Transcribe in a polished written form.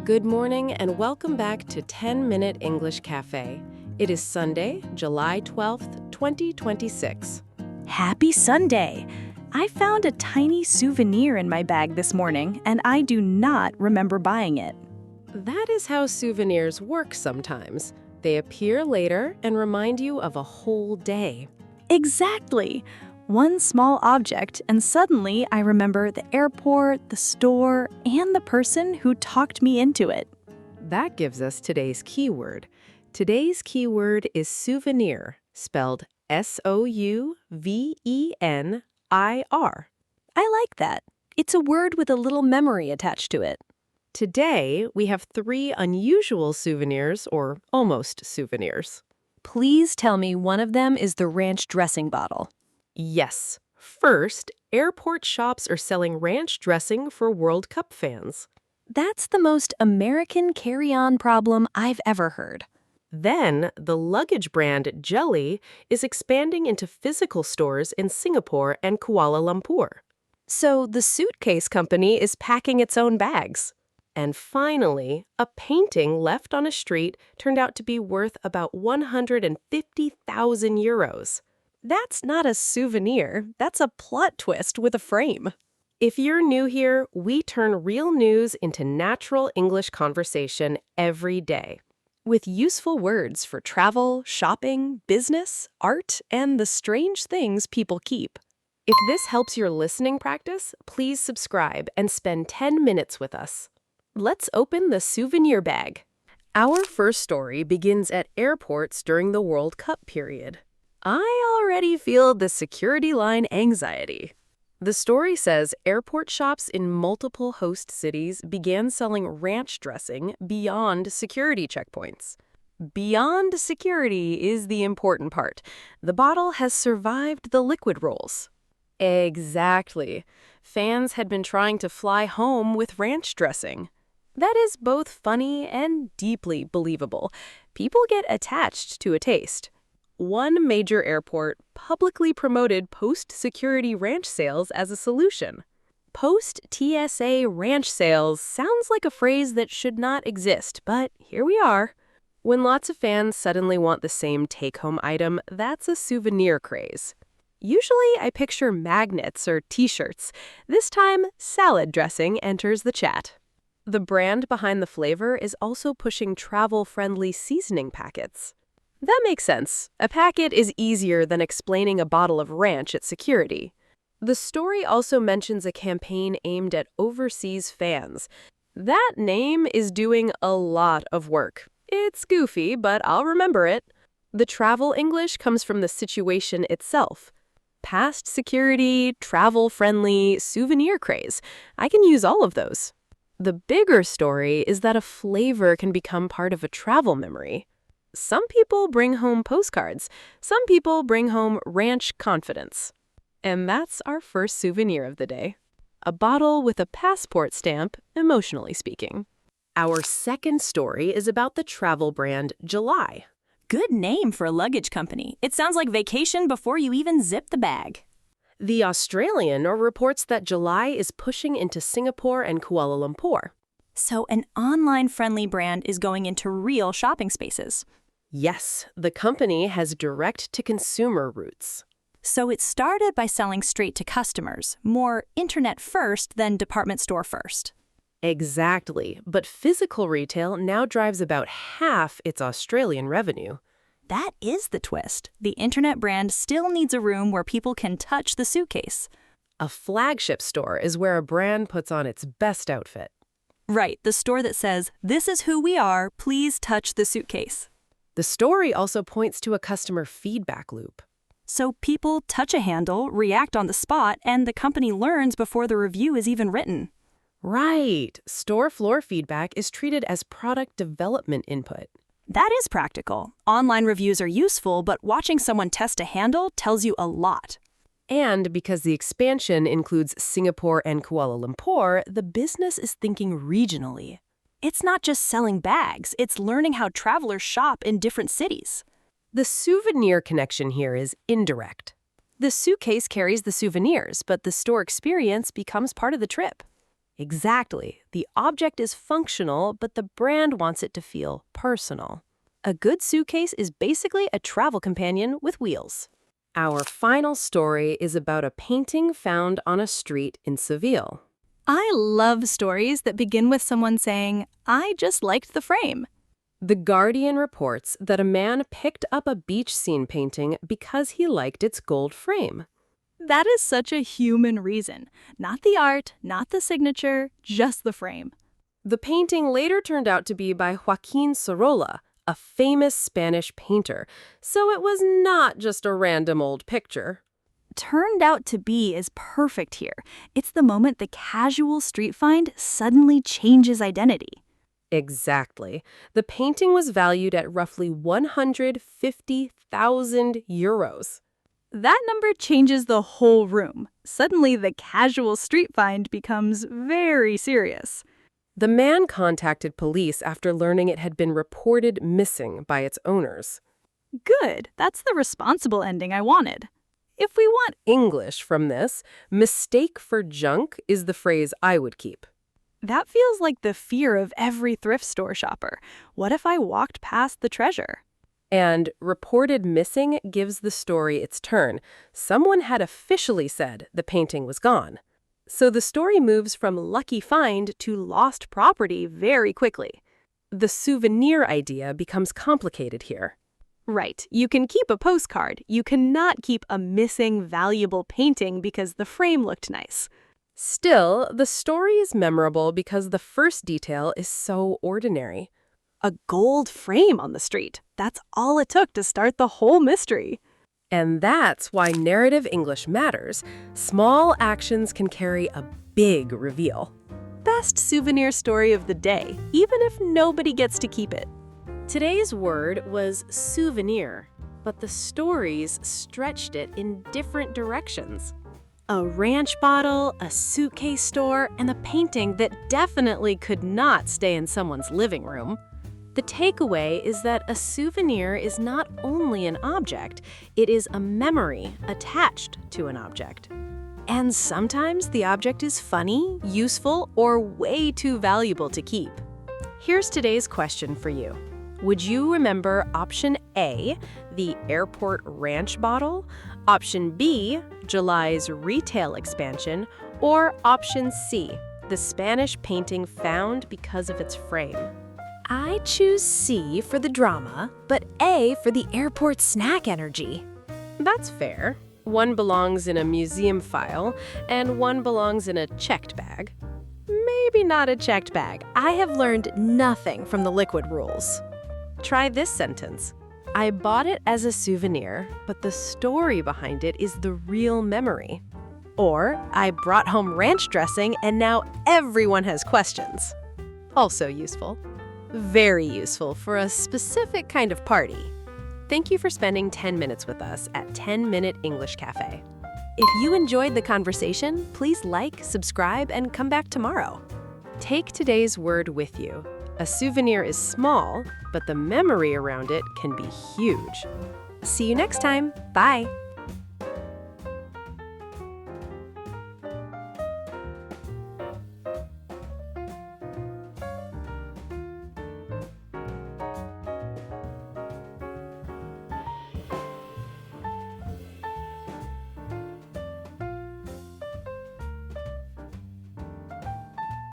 Good morning and welcome back to 10-Minute English Cafe. It is Sunday, July 12th, 2026. Happy Sunday! I found a tiny souvenir in my bag this morning, and I do not remember buying it. That is how souvenirs work sometimes. They appear later and remind you of a whole day. Exactly! One small object, and suddenly I remember the airport, the store, and the person who talked me into it. That gives us today's keyword. Today's keyword is souvenir, spelled S-O-U-V-E-N-I-R. I like that. It's a word with a little memory attached to it. Today, we have 3 unusual souvenirs, or almost souvenirs. Please tell me one of them is the ranch dressing bottle. Yes. First, airport shops are selling ranch dressing for World Cup fans. That's the most American carry-on problem I've ever heard. Then, the luggage brand Jelly is expanding into physical stores in Singapore and Kuala Lumpur. So, the suitcase company is packing its own bags. And finally, a painting left on a street turned out to be worth about 150,000 euros. That's not a souvenir, that's a plot twist with a frame. If you're new here, we turn real news into natural English conversation every day, with useful words for travel, shopping, business, art, and the strange things people keep. If this helps your listening practice, please subscribe and spend 10 minutes with us. Let's open the souvenir bag. Our first story begins at airports during the World Cup period. I already feel the security line anxiety. The story says airport shops in multiple host cities began selling ranch dressing beyond security checkpoints. Beyond security is the important part. The bottle has survived the liquid rolls. Exactly. Fans had been trying to fly home with ranch dressing. That is both funny and deeply believable. People get attached to a taste. One major airport publicly promoted post-security ranch sales as a solution. Post-TSA ranch sales sounds like a phrase that should not exist, but here we are. When lots of fans suddenly want the same take-home item, that's a souvenir craze. Usually, I picture magnets or t-shirts. This time, salad dressing enters the chat. The brand behind the flavor is also pushing travel-friendly seasoning packets. That makes sense. A packet is easier than explaining a bottle of ranch at security. The story also mentions a campaign aimed at overseas fans. That name is doing a lot of work. It's goofy, but I'll remember it. The travel English comes from the situation itself. Past security, travel-friendly, souvenir craze. I can use all of those. The bigger story is that a flavor can become part of a travel memory. Some people bring home postcards. Some people bring home ranch confidence. And that's our first souvenir of the day. A bottle with a passport stamp, emotionally speaking. Our second story is about the travel brand July. Good name for a luggage company. It sounds like vacation before you even zip the bag. The Australian reports that July is pushing into Singapore and Kuala Lumpur. So an online-friendly brand is going into real shopping spaces. Yes, the company has direct-to-consumer roots. So it started by selling straight to customers, more internet first than department store first. Exactly, but physical retail now drives about half its Australian revenue. That is the twist. The internet brand still needs a room where people can touch the suitcase. A flagship store is where a brand puts on its best outfit. Right, the store that says, "This is who we are, please touch the suitcase." The story also points to a customer feedback loop. So people touch a handle, react on the spot, and the company learns before the review is even written. Right. Store floor feedback is treated as product development input. That is practical. Online reviews are useful, but watching someone test a handle tells you a lot. And because the expansion includes Singapore and Kuala Lumpur, the business is thinking regionally. It's not just selling bags, it's learning how travelers shop in different cities. The souvenir connection here is indirect. The suitcase carries the souvenirs, but the store experience becomes part of the trip. Exactly. The object is functional, but the brand wants it to feel personal. A good suitcase is basically a travel companion with wheels. Our final story is about a painting found on a street in Seville. I love stories that begin with someone saying, "I just liked the frame." The Guardian reports that a man picked up a beach scene painting because he liked its gold frame. That is such a human reason. Not the art, not the signature, just the frame. The painting later turned out to be by Joaquin Sorolla, a famous Spanish painter, so it was not just a random old picture. Turned out to be is perfect here. It's the moment the casual street find suddenly changes identity. Exactly. The painting was valued at roughly 150,000 euros. That number changes the whole room. Suddenly, the casual street find becomes very serious. The man contacted police after learning it had been reported missing by its owners. Good. That's the responsible ending I wanted. If we want English from this, mistake for junk is the phrase I would keep. That feels like the fear of every thrift store shopper. What if I walked past the treasure? And reported missing gives the story its turn. Someone had officially said the painting was gone. So the story moves from lucky find to lost property very quickly. The souvenir idea becomes complicated here. Right. You can keep a postcard. You cannot keep a missing valuable painting because the frame looked nice. Still, the story is memorable because the first detail is so ordinary. A gold frame on the street. That's all it took to start the whole mystery. And that's why narrative English matters. Small actions can carry a big reveal. Best souvenir story of the day, even if nobody gets to keep it. Today's word was souvenir, but the stories stretched it in different directions. A ranch bottle, a suitcase store, and a painting that definitely could not stay in someone's living room. The takeaway is that a souvenir is not only an object, it is a memory attached to an object. And sometimes the object is funny, useful, or way too valuable to keep. Here's today's question for you. Would you remember option A, the airport ranch bottle, option B, July's retail expansion, or option C, the Spanish painting found because of its frame? I choose C for the drama, but A for the airport snack energy. That's fair. One belongs in a museum file, and one belongs in a checked bag. Maybe not a checked bag. I have learned nothing from the liquid rules. Try this sentence. I bought it as a souvenir, but the story behind it is the real memory. Or, I brought home ranch dressing and now everyone has questions. Also useful. Very useful for a specific kind of party. Thank you for spending 10 minutes with us at 10 Minute English Cafe. If you enjoyed the conversation, please like, subscribe, and come back tomorrow. Take today's word with you. A souvenir is small, but the memory around it can be huge. See you next time. Bye.